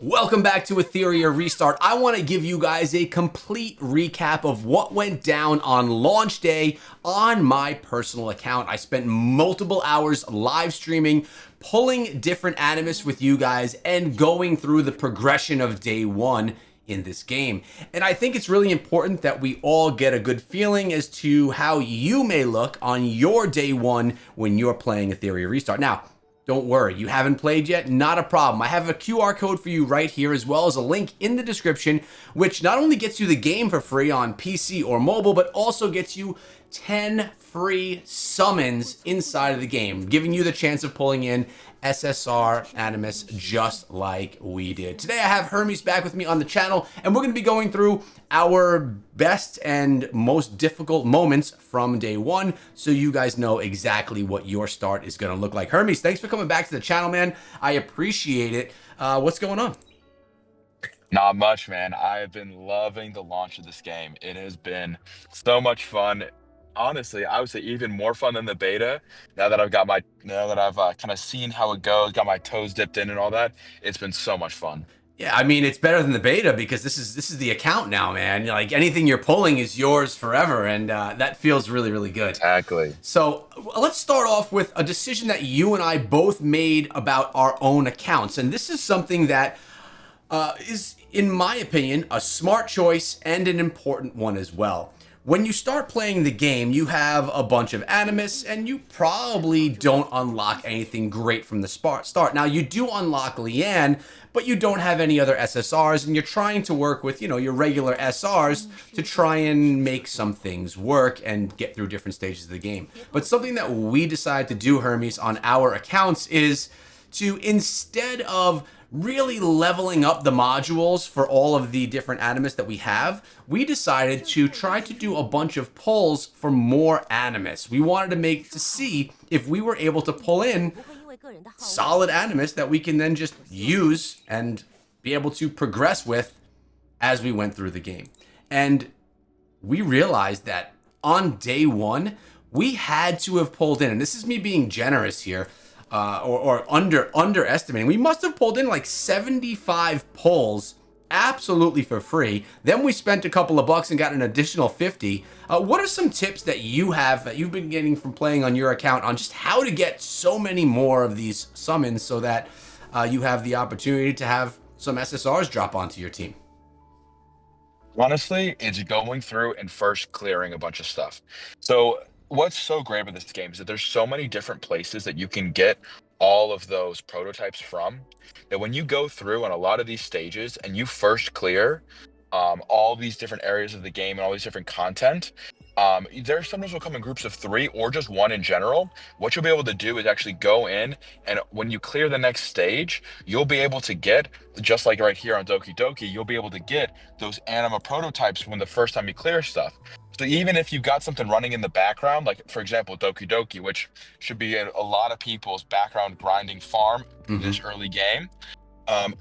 Welcome back to Etheria Restart. I want to give you guys a complete recap of what went down on launch day on my personal account. I spent multiple hours live streaming, pulling different Animists with you guys, and going through the progression of day one in this game. And I think it's really important that we all get a good feeling as to how you may look on your day one when you're playing Etheria Restart. Now, don't worry, you haven't played yet? Not a problem. I have a QR code for you right here, as well as a link in the description, which not only gets you the game for free on PC or mobile, but also gets you 10 free summons inside of the game, giving you the chance of pulling in SSR Animists just like we did. Today I have Hermes back with me on the channel, and we're going to be going through our best and most difficult moments from day one, so you guys know exactly what your start is going to look like. Hermes, thanks for coming back to the channel, man. I appreciate it. What's going on? Not much, man. I have been loving the launch of this game. It has been so much fun. Honestly, I would say even more fun than the beta. Now that I've kind of seen how it goes, got my toes dipped in and all that, it's been so much fun. Yeah, I mean, it's better than the beta because this is the account now, man. Like, anything you're pulling is yours forever, and that feels really, really good. Exactly. So let's start off with a decision that you and I both made about our own accounts. And this is something that is, in my opinion, a smart choice and an important one as well. When you start playing the game, you have a bunch of Animists, and you probably don't unlock anything great from the start. Now, you do unlock Leanne, but you don't have any other SSRs, and you're trying to work with, your regular SRs to try and make some things work and get through different stages of the game. But something that we decided to do, Hermes, on our accounts is to, instead of really leveling up the modules for all of the different Animists that we have, we decided to try to do a bunch of pulls for more Animists. We wanted to see if we were able to pull in solid Animists that we can then just use and be able to progress with as we went through the game. And we realized that on day one, we had to have pulled in, and this is me being generous here, or underestimating. We must have pulled in like 75 pulls absolutely for free. Then we spent a couple of bucks and got an additional 50. What are some tips that you have that you've been getting from playing on your account on just how to get so many more of these summons so that you have the opportunity to have some SSRs drop onto your team? Honestly, it's going through and first clearing a bunch of stuff. So what's so great about this game is that there's so many different places that you can get all of those prototypes from, that when you go through on a lot of these stages and you first clear all these different areas of the game and all these different content, there sometimes will come in groups of 3 or just 1 in general. What you'll be able to do is actually go in, and when you clear the next stage, you'll be able to get, just like right here on Doki Doki, you'll be able to get those Anima prototypes when the first time you clear stuff. So even if you've got something running in the background, like for example, Doki Doki, which should be a lot of people's background grinding farm in this early game,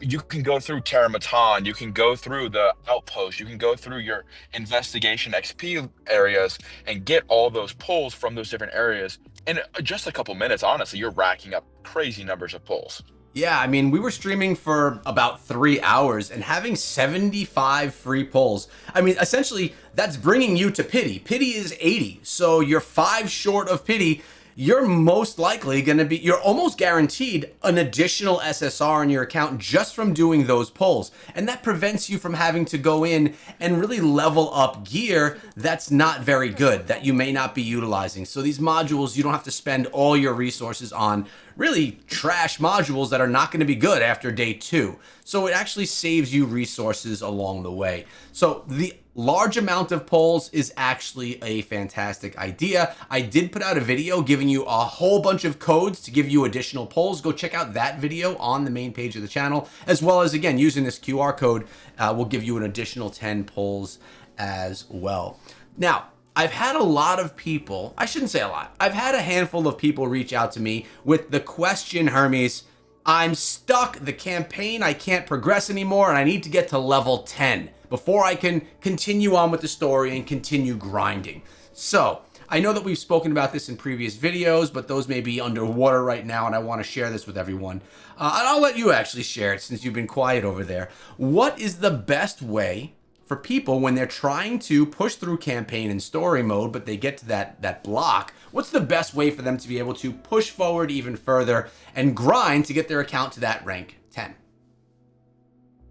you can go through Terramatan, you can go through the outpost, you can go through your investigation XP areas and get all those pulls from those different areas. In just a couple minutes, honestly, you're racking up crazy numbers of pulls. Yeah, I mean, we were streaming for about 3 hours and having 75 free pulls. I mean, essentially, that's bringing you to pity. Pity is 80, so you're 5 short of pity. You're most likely going to be, you're almost guaranteed an additional SSR in your account just from doing those pulls. And that prevents you from having to go in and really level up gear that's not very good, that you may not be utilizing. So these modules, you don't have to spend all your resources on really trash modules that are not going to be good after day 2. So it actually saves you resources along the way. So the large amount of pulls is actually a fantastic idea. I did put out a video giving you a whole bunch of codes to give you additional pulls. Go check out that video on the main page of the channel, as well as, again, using this QR code will give you an additional 10 pulls as well. Now, I've had a lot of people, I shouldn't say a lot, I've had a handful of people reach out to me with the question, Hermes, I'm stuck, the campaign, I can't progress anymore, and I need to get to level 10 before I can continue on with the story and continue grinding. So I know that we've spoken about this in previous videos, but those may be underwater right now, and I want to share this with everyone. And I'll let you actually share it since you've been quiet over there. What is the best way for people when they're trying to push through campaign and story mode, but they get to that block? What's the best way for them to be able to push forward even further and grind to get their account to that rank 10?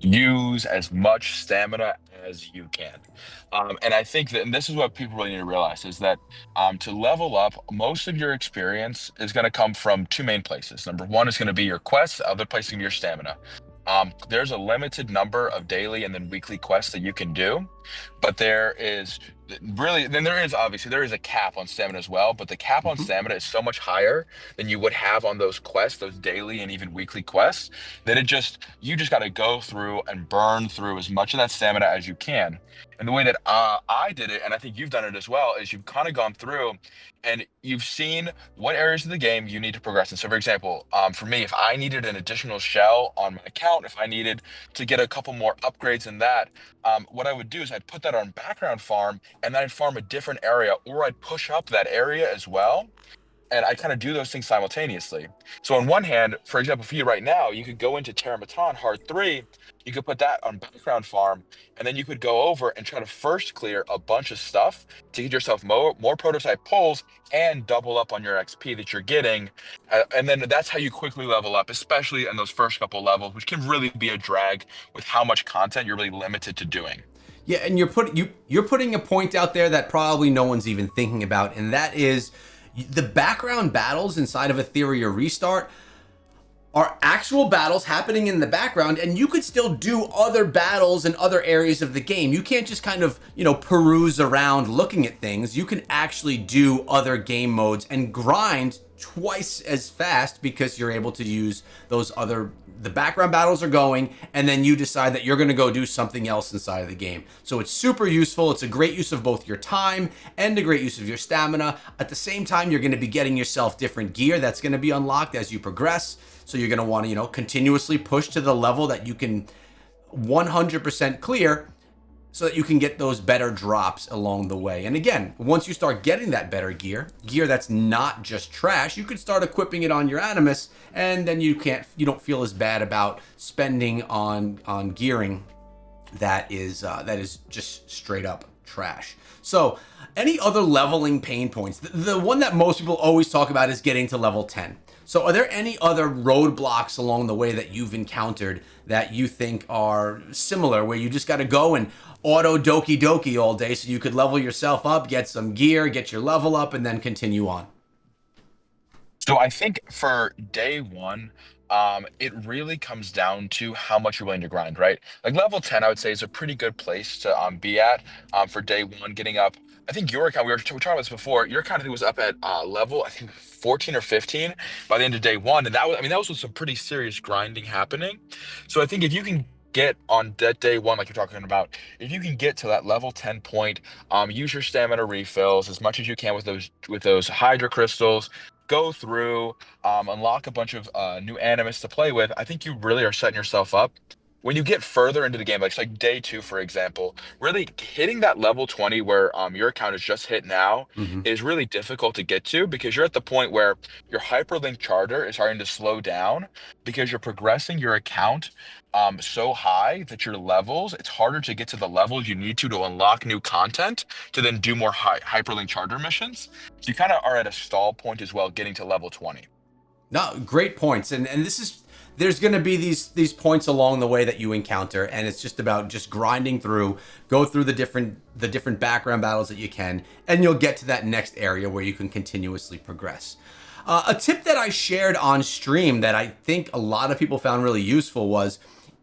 Use as much stamina as you can. And I think that, and this is what people really need to realize, is that to level up, most of your experience is going to come from two main places. Number one is going to be your quests, the other place is going to be your stamina. There's a limited number of daily and then weekly quests that you can do, but there is obviously there is a cap on stamina as well, but the cap on stamina is so much higher than you would have on those quests, those daily and even weekly quests, that you just got to go through and burn through as much of that stamina as you can. And the way that I did it, and I think you've done it as well, is you've kind of gone through and you've seen what areas of the game you need to progress in. So, for example, for me, if I needed an additional shell on my account, if I needed to get a couple more upgrades in that, what I would do is I'd put that on background farm, and then I'd farm a different area, or I'd push up that area as well. And I kind of do those things simultaneously. So on one hand, for example, for you right now, you could go into Terramatan Hard 3, you could put that on background farm, and then you could go over and try to first clear a bunch of stuff to get yourself more prototype pulls and double up on your XP that you're getting. And then that's how you quickly level up, especially in those first couple levels, which can really be a drag with how much content you're really limited to doing. Yeah, and you're putting a point out there that probably no one's even thinking about, and that is the background battles inside of Etheria Restart are actual battles happening in the background, and you could still do other battles in other areas of the game. You can't just kind of, peruse around looking at things. You can actually do other game modes and grind twice as fast because you're able to use the background battles are going, and then you decide that you're going to go do something else inside of the game. So it's super useful. It's a great use of both your time and a great use of your stamina. At the same time, you're going to be getting yourself different gear that's going to be unlocked as you progress. So you're going to want to, continuously push to the level that you can 100% clear, so that you can get those better drops along the way. And again, once you start getting that better gear that's not just trash, you could start equipping it on your Animists, and then you don't feel as bad about spending on gearing that is just straight up trash. So any other leveling pain points? The one that most people always talk about is getting to level 10. So are there any other roadblocks along the way that you've encountered that you think are similar, where you just got to go and auto doki doki all day so you could level yourself up, get some gear, get your level up, and then continue on? So I think for day one, it really comes down to how much you're willing to grind, right? Like level 10, I would say, is a pretty good place to be at for day one, getting up. I think your account, we were talking about this before, your account I think was up at level, I think 14 or 15 by the end of day one. And that was with some pretty serious grinding happening. So I think if you can get on that day one, like you're talking about, if you can get to that level 10 point, use your stamina refills as much as you can with those Hydra crystals, go through, unlock a bunch of new Animists to play with, I think you really are setting yourself up. When you get further into the game, like day 2, for example, really hitting that level 20 where your account is just hit now is really difficult to get to, because you're at the point where your hyperlink charter is starting to slow down because you're progressing your account so high that your levels, it's harder to get to the levels you need to unlock new content to then do more hyperlink charter missions. So you kind of are at a stall point as well, getting to level 20. No, great points. And there's going to be these points along the way that you encounter, and it's just about just grinding through, go through the different background battles that you can, and you'll get to that next area where you can continuously progress. A tip that I shared on stream that I think a lot of people found really useful was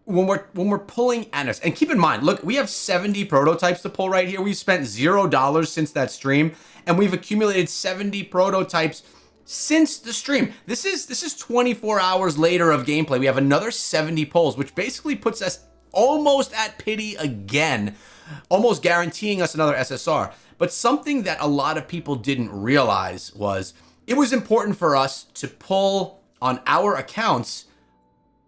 when we're pulling Animists, and keep in mind, look, we have 70 prototypes to pull right here. We've spent $0 since that stream, and we've accumulated 70 prototypes since the stream. This is 24 hours later of gameplay. We have another 70 pulls, which basically puts us almost at pity again, almost guaranteeing us another SSR. But something that a lot of people didn't realize was it was important for us to pull on our accounts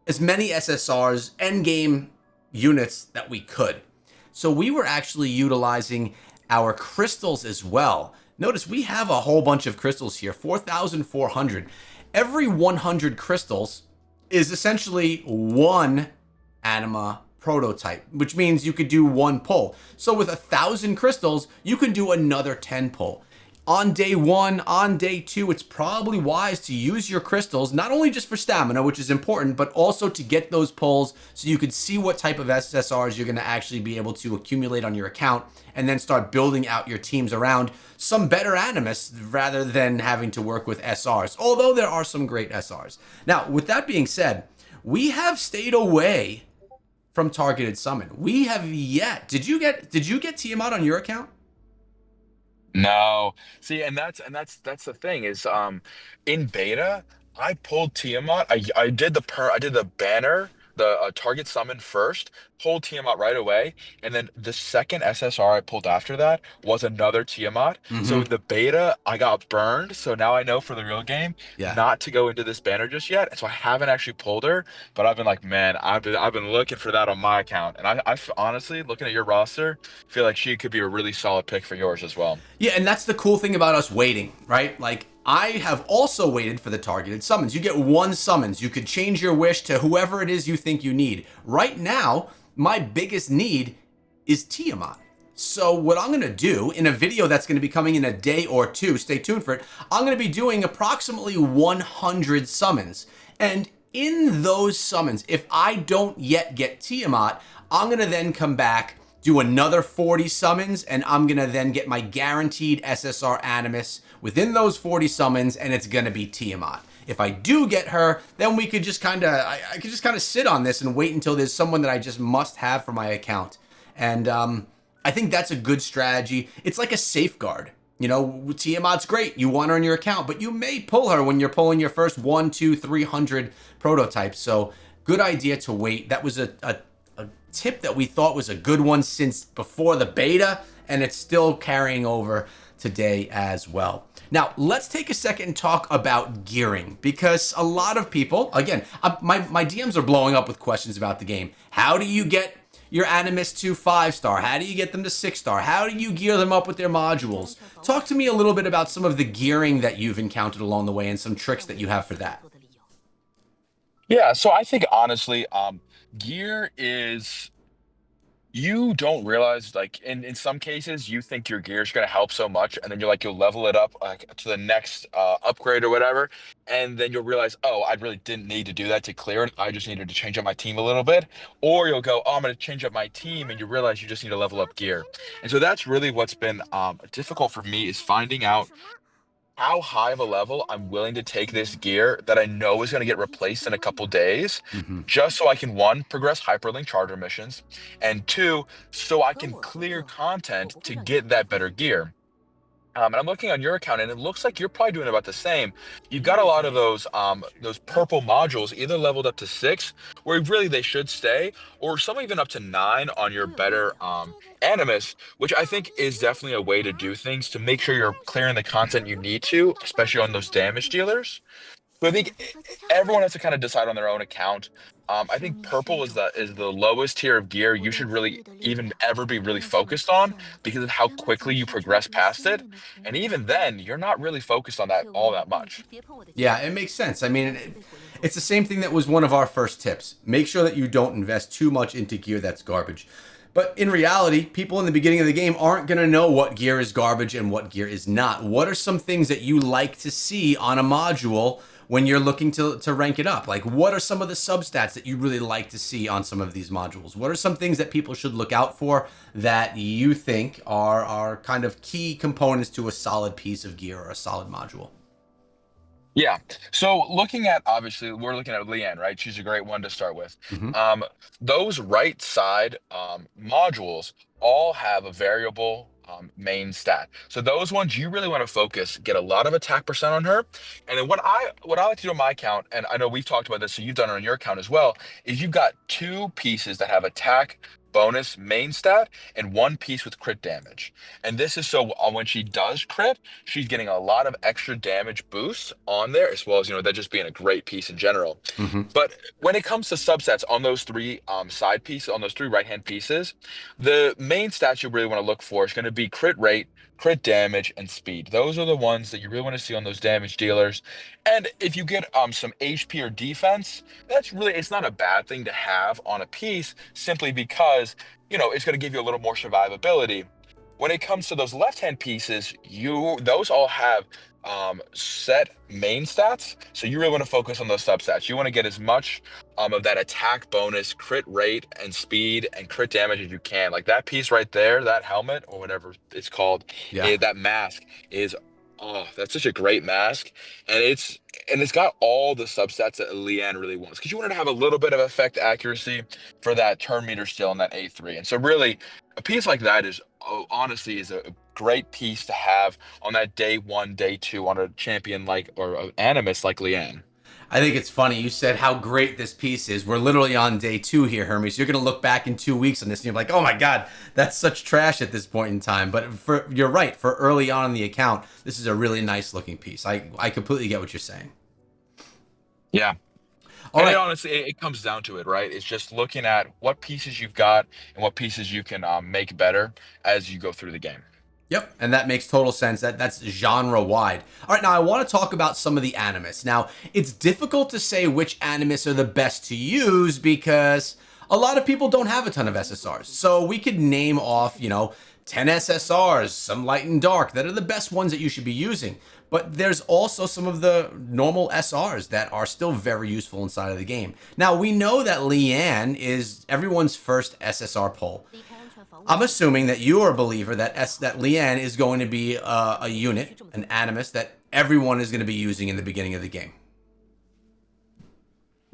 as many SSRs, endgame units that we could. So we were actually utilizing our crystals as well Notice we have a whole bunch of crystals here, 4,400. Every 100 crystals is essentially one Anima prototype, which means you could do one pull. So with 1,000 crystals, you can do another 10 pull. On day one, on day two, it's probably wise to use your crystals, not only just for stamina, which is important, but also to get those pulls so you can see what type of SSRs you're going to actually be able to accumulate on your account and then start building out your teams around some better Animists rather than having to work with SRs, although there are some great SRs. Now, with that being said, we have stayed away from targeted summon. We have yet. Did you get Tiamat on your account? No. See, and that's the thing is in beta, I pulled Tiamat. I did the banner, the target summon first, pulled Tiamat right away, and then the second SSR I pulled after that was another Tiamat. So Mm-hmm. in the beta, I got burned. So now I know for the real game Yeah. not to go into this banner just yet. So I haven't actually pulled her, but I've been like, man, I've been looking for that on my account. And honestly, looking at your roster, feel like she could be a really solid pick for yours as well. Yeah, and that's the cool thing about us waiting, right? Like, I have also waited for the targeted summons. You get one summons. You could change your wish to whoever it is you think you need. Right now, my biggest need is Tiamat. So what I'm going to do in a video that's going to be coming in a day or two, stay tuned for it, I'm going to be doing approximately 100 summons. And in those summons, if I don't yet get Tiamat, I'm going to then come back, do another 40 summons, and I'm going to then get my guaranteed SSR Animus within those 40 summons, and it's going to be Tiamat. If I do get her, then we could just kind of, I could just kind of sit on this and wait until there's someone that I just must have for my account. And I think that's a good strategy. It's like a safeguard. You know, Tiamat's great. You want her on your account, but you may pull her when you're pulling your first 1, 2, 300 prototypes. So good idea to wait. That was a tip that we thought was a good one since before the beta, and it's still carrying over today as well. Now, let's take a second and talk about gearing, because a lot of people, again, my DMs are blowing up with questions about the game. How do you get your Animists to 5-star? How do you get them to 6-star? How do you gear them up with their modules? Talk to me a little bit about some of the gearing that you've encountered along the way and some tricks that you have for that. Yeah, so I think honestly, gear is you don't realize like in some cases you think your gear is going to help so much and then you'll level it up like to the next upgrade or whatever, and then you'll realize, oh, I really didn't need to do that to clear it. I just needed to change up my team a little bit. Or you'll go, oh, I'm going to change up my team, and you realize you just need to level up gear. And so that's really what's been difficult for me, is finding out how high of a level I'm willing to take this gear that I know is going to get replaced in a couple days, Mm-hmm. just so I can, one, progress hyperlink charger missions, and two, so I can clear content to get that better gear. And I'm looking on your account, and it looks like you're probably doing about the same. You've got a lot of those purple modules either leveled up to 6, where really they should stay, or some even up to 9 on your better Animus, which I think is definitely a way to do things to make sure you're clearing the content you need to, especially on those damage dealers. So I think everyone has to kind of decide on their own account. I think purple is the lowest tier of gear you should really even ever be really focused on, because of how quickly you progress past it. And even then, you're not really focused on that all that much. Yeah, it makes sense. I mean, it's the same thing that was one of our first tips. Make sure that you don't invest too much into gear that's garbage. But in reality, people in the beginning of the game aren't going to know what gear is garbage and what gear is not. What are some things that you like to see on a module when you're looking to rank it up? Like, what are some of the substats that you really like to see on some of these modules? What are some things that people should look out for that you think are kind of key components to a solid piece of gear or a solid module? Yeah. So looking at, obviously, we're looking at Leanne, right? She's a great one to start with. Hmm. Um, those right side modules all have a variable main stat. So those ones you really want to focus, get a lot of attack percent on her. And then what I like to do on my account, and I know we've talked about this, so you've done it on your account as well, is you've got two pieces that have attack bonus main stat and one piece with crit damage. And this is so when she does crit, she's getting a lot of extra damage boosts on there, as well as, that just being a great piece in general. Hmm. But when it comes to subsets on those three side pieces, on those three right hand pieces, the main stats you really want to look for is going to be crit rate, crit damage, and speed. Those are the ones that you really want to see on those damage dealers. And if you get some HP or defense, that's really, it's not a bad thing to have on a piece simply because, it's going to give you a little more survivability. When it comes to those left-hand pieces, those all have set main stats. So you really want to focus on those substats. You want to get as much of that attack bonus, crit rate, and speed and crit damage as you can. Like that piece right there, that helmet or whatever it's called, Yeah. that mask is, oh, that's such a great mask, and it's got all the substats that Leanne really wants because you wanted to have a little bit of effect accuracy for that turn meter still in that A3. And so really, a piece like that is, honestly, is a great piece to have on that day one, day two on a champion like, or an animist like Leanne. I think it's funny. You said how great this piece is. We're literally on day 2 here, Hermes. You're going to look back in 2 weeks on this and you're like, oh my God, that's such trash at this point in time. But you're right. For early on in the account, this is a really nice looking piece. I completely get what you're saying. Yeah. All And right. honestly, it comes down to it, right? It's just looking at what pieces you've got and what pieces you can make better as you go through the game. Yep, and that makes total sense. That's genre wide. All right, now I want to talk about some of the Animists. Now, it's difficult to say which Animists are the best to use because a lot of people don't have a ton of SSRs. So we could name off, 10 SSRs, some light and dark, that are the best ones that you should be using. But there's also some of the normal SRs that are still very useful inside of the game. Now, we know that Leanne is everyone's first SSR pull. I'm assuming that you are a believer that Leanne is going to be a unit, an animist that everyone is going to be using in the beginning of the game.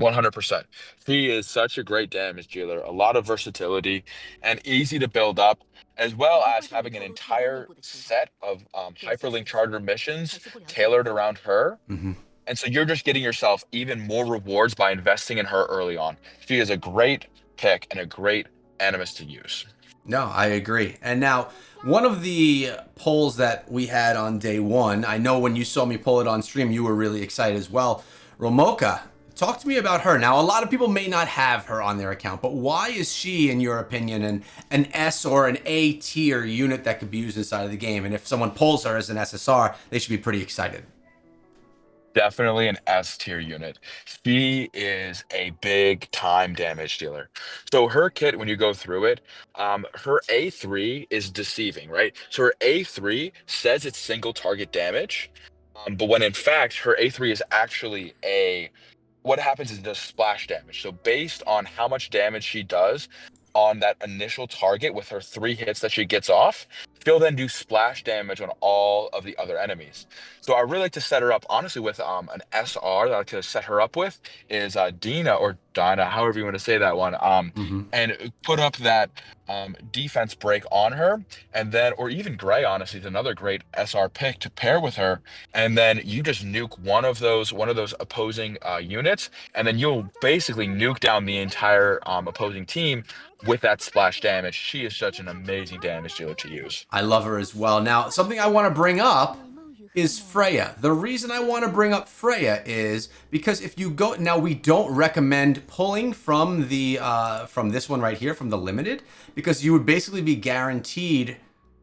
100%. He is such a great damage dealer, a lot of versatility, and easy to build up, as well as having an entire set of hyperlink charter missions tailored around her. Mm-hmm. And so you're just getting yourself even more rewards by investing in her early on. She is a great pick and a great animist to use. No, I agree. And now, one of the polls that we had on day 1, I know when you saw me pull it on stream, you were really excited as well. Romoka, talk to me about her. Now, a lot of people may not have her on their account, but why is she, in your opinion, an S or an A tier unit that could be used inside of the game? And if someone pulls her as an SSR, they should be pretty excited. Definitely an S tier unit. She is a big time damage dealer. So her kit, when you go through it, her A3 is deceiving, right? So her A3 says it's single target damage, but when in fact her A3 is actually what happens is it does splash damage. So based on how much damage she does on that initial target with her 3 hits that she gets off, she'll then do splash damage on all of the other enemies. So I really like to set her up, honestly, with an SR that I like to set her up with is Dina or Dina, however you want to say that one, Mm-hmm. and put up that defense break on her, and then, or even Gray, honestly, is another great SR pick to pair with her, and then you just nuke one of those opposing units, and then you'll basically nuke down the entire opposing team with that splash damage. She is such an amazing damage dealer to use. I love her as well. Now, something I want to bring up is Freya. The reason I want to bring up Freya is because if you go now, we don't recommend pulling from the from this one right here, from the limited, because you would basically be guaranteed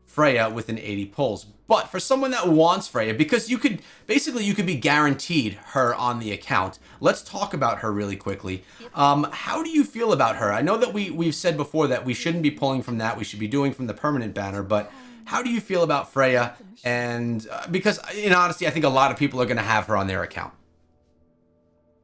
Freya within 80 pulls. But for someone that wants Freya, because you could be guaranteed her on the account. Let's talk about her really quickly. How do you feel about her? I know that we've said before that we shouldn't be pulling from that. We should be doing from the permanent banner. But how do you feel about Freya? And because in honesty, I think a lot of people are going to have her on their account.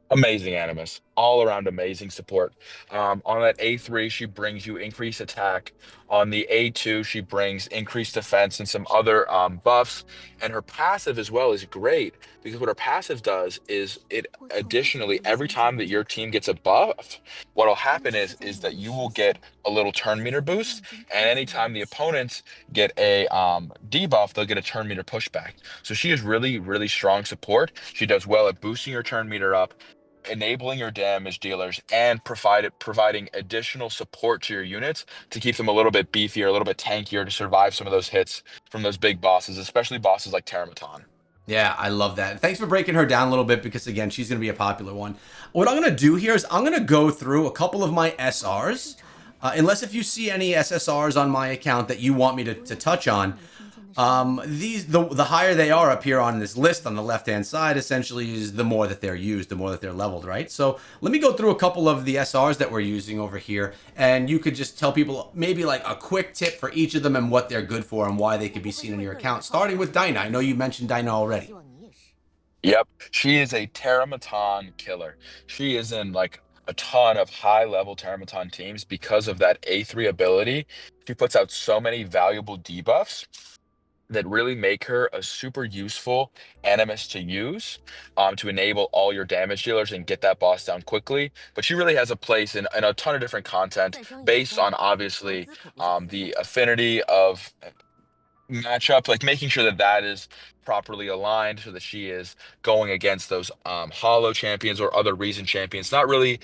Amazing Animus. All around amazing support. On that A3, she brings you increased attack. On the A2, she brings increased defense and some other buffs. And her passive as well is great because what her passive does is it additionally, every time that your team gets a buff, what'll happen is that you will get a little turn meter boost. And anytime the opponents get a debuff, they'll get a turn meter pushback. So she is really, really strong support. She does well at boosting your turn meter up, enabling your damage dealers, and providing additional support to your units to keep them a little bit beefier, a little bit tankier to survive some of those hits from those big bosses, especially bosses like Terramatan. Yeah, I love that. Thanks for breaking her down a little bit because, again, she's going to be a popular one. What I'm going to do here is I'm going to go through a couple of my SRs. Unless if you see any SSRs on my account that you want me to touch on, The higher they are up here on this list on the left hand side, essentially is the more that they're used, the more that they're leveled, right? So let me go through a couple of the SRs that we're using over here, and you could just tell people maybe like a quick tip for each of them and what they're good for and why they could be seen in your account. Starting with Dina, I know you mentioned Dina already. Yep, she is a Terramaton killer. She is in like a ton of high level Terramaton teams because of that A3 ability. She puts out so many valuable debuffs that really make her a super useful animist to use to enable all your damage dealers and get that boss down quickly. But she really has a place in a ton of different content based on obviously the affinity of matchup, like making sure that that is properly aligned so that she is going against those hollow champions or other reason champions. Not really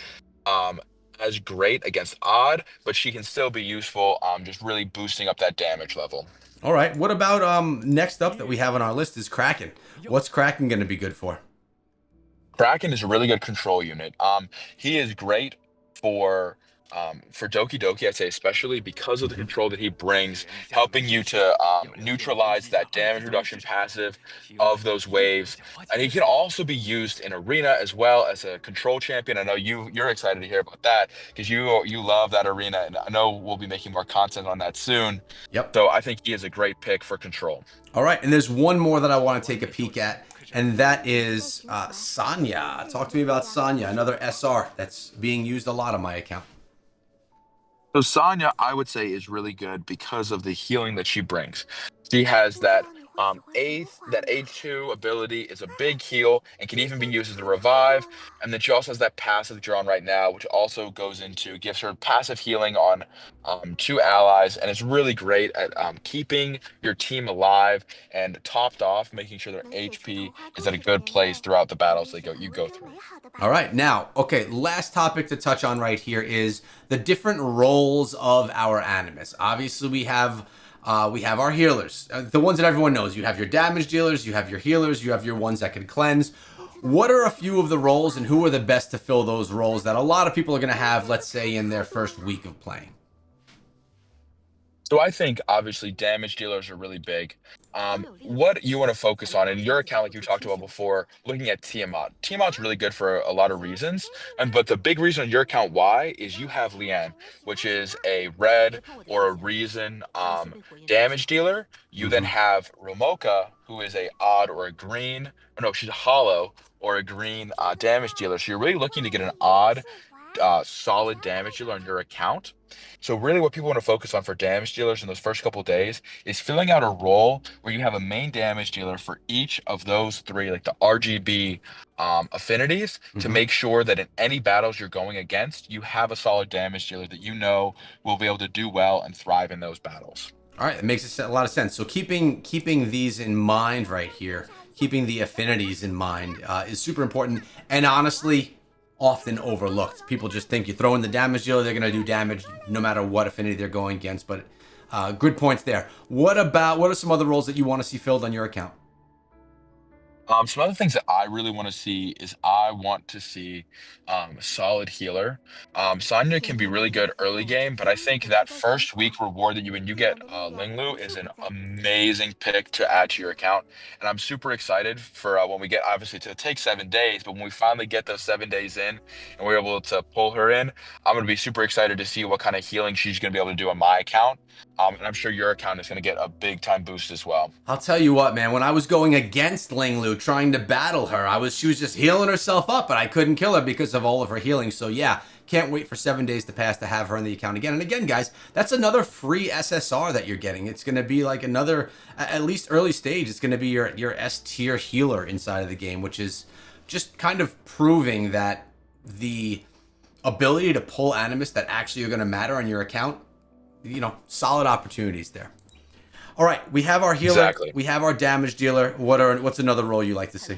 um, as great against odd, but she can still be useful, just really boosting up that damage level. All right. What about next up that we have on our list is Kraken. What's Kraken going to be good for? Kraken is a really good control unit. He is great for Doki Doki, I'd say, especially because of the control that he brings, helping you to neutralize that damage reduction passive of those waves. And he can also be used in arena as well as a control champion. I know you're excited to hear about that because you love that arena, and I know we'll be making more content on that soon. Yep. So I think he is a great pick for control. All right. And there's one more that I want to take a peek at, and that is Sonia. Talk to me about Sonia, another SR that's being used a lot on my account. So Sonya, I would say, is really good because of the healing that she brings. She has that H2 ability is a big heal and can even be used as a revive. And then she also has that passive that you're on right now, which also goes into gives her passive healing on two allies, and it's really great at keeping your team alive and topped off, making sure their HP is at a good place throughout the battles you go through. All right, now, okay, last topic to touch on right here is the different roles of our Animus. Obviously, we have our healers, the ones that everyone knows. You have your damage dealers, you have your healers, you have your ones that can cleanse. What are a few of the roles, and who are the best to fill those roles that a lot of people are going to have, let's say, in their first week of playing? So I think obviously damage dealers are really big. What you want to focus on in your account, like you talked about before, looking at Tiamat. Tiamat's really good for a lot of reasons, and but the big reason on your account why is you have Lian, which is a red or a reason damage dealer. You then Mm-hmm. have Romoka, who is a odd or a green, or no, she's a hollow or a green damage dealer. So you're really looking to get an odd solid damage dealer on your account. So really what people want to focus on for damage dealers in those first couple of days is filling out a role where you have a main damage dealer for each of those three, like the RGB affinities, to Mm-hmm. make sure that in any battles you're going against, you have a solid damage dealer that you know will be able to do well and thrive in those battles. All right, that makes a lot of sense. So keeping these in mind right here, keeping the affinities in mind is super important, and honestly, often overlooked. People just think you throw in the damage dealer, they're going to do damage no matter what affinity they're going against. But good points there. What are some other roles that you want to see filled on your account? Some other things that I really want to see is I want to see a solid healer. Sonya can be really good early game, but I think that first week reward that when you get Linglu is an amazing pick to add to your account. And I'm super excited for when we get obviously to take 7 days, but when we finally get those 7 days in and we're able to pull her in, I'm going to be super excited to see what kind of healing she's going to be able to do on my account. And I'm sure your account is going to get a big time boost as well. I'll tell you what, man. When I was going against Linglu, trying to battle her, she was just healing herself up, but I couldn't kill her because of all of her healing. So yeah, can't wait for 7 days to pass to have her in the account again. And again, guys, that's another free SSR that you're getting. It's going to be like another, at least early stage, it's going to be your S tier healer inside of the game, which is just kind of proving that the ability to pull Animists that actually are going to matter on your account, solid opportunities there. All right, we have our healer, Exactly. we have our damage dealer. What's another role you like to see?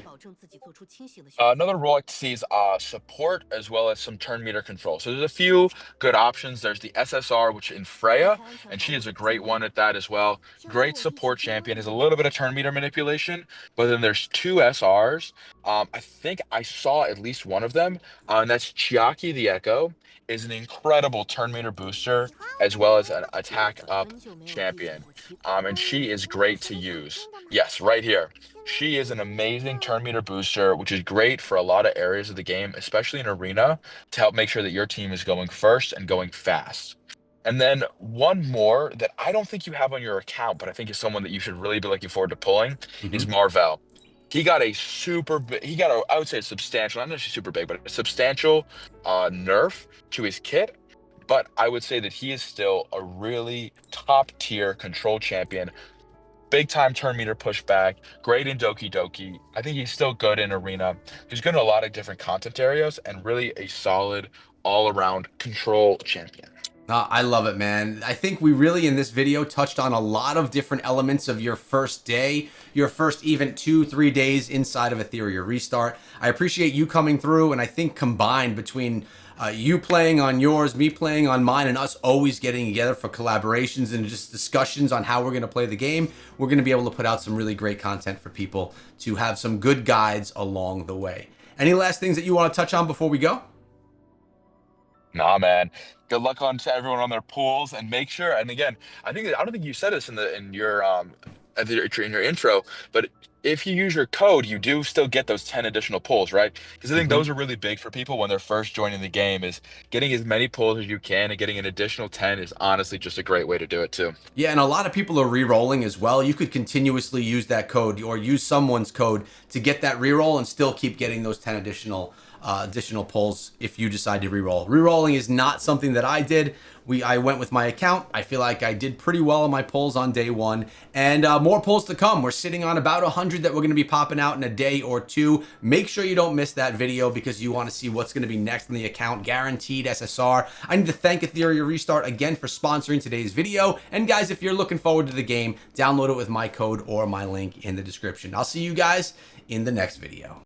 Another role I see is support as well as some turn meter control. So there's a few good options. There's the SSR, which in Freya, and she is a great one at that as well. Great support champion, has a little bit of turn meter manipulation, but then there's two SRs. I think I saw at least one of them, and that's Chiaki the Echo, is an incredible turn meter booster as well as an attack up champion. and she is great to use. Yes, right here. She is an amazing turn meter booster, which is great for a lot of areas of the game, especially in arena, to help make sure that your team is going first and going fast. And then one more that I don't think you have on your account, but I think is someone that you should really be looking forward to pulling is Marvel. He got a super big, he got a, I would say a substantial, not necessarily super big, but a substantial nerf to his kit. But I would say that he is still a really top tier control champion. Big time turn meter pushback, great in Doki Doki. I think he's still good in arena. He's good in a lot of different content areas and really a solid all around control champion. I love it, man. I think we really in this video touched on a lot of different elements of your first day, your first even 2-3 days inside of Etheria Restart. I appreciate you coming through, and I think combined between you playing on yours, me playing on mine, and us always getting together for collaborations and just discussions on how we're going to play the game, we're going to be able to put out some really great content for people to have some good guides along the way. Any last things that you want to touch on before we go? Nah, man. Good luck on to everyone on their pools, and make sure. And again, I don't think you said this in your in your intro, but if you use your code, you do still get those 10 additional pulls, right? Because I think those are really big for people when they're first joining the game. Is getting as many pulls as you can, and getting an additional 10 is honestly just a great way to do it too. Yeah, and a lot of people are re-rolling as well. You could continuously use that code or use someone's code to get that re-roll and still keep getting those 10 additional pulls if you decide to re-roll. Re-rolling is not something that I did. I went with my account. I feel like I did pretty well on my pulls on day one, and more pulls to come. We're sitting on about 100 that we're going to be popping out in a day or two. Make sure you don't miss that video because you want to see what's going to be next on the account. Guaranteed SSR. I need to thank Etheria Restart again for sponsoring today's video. And guys, if you're looking forward to the game, download it with my code or my link in the description. I'll see you guys in the next video.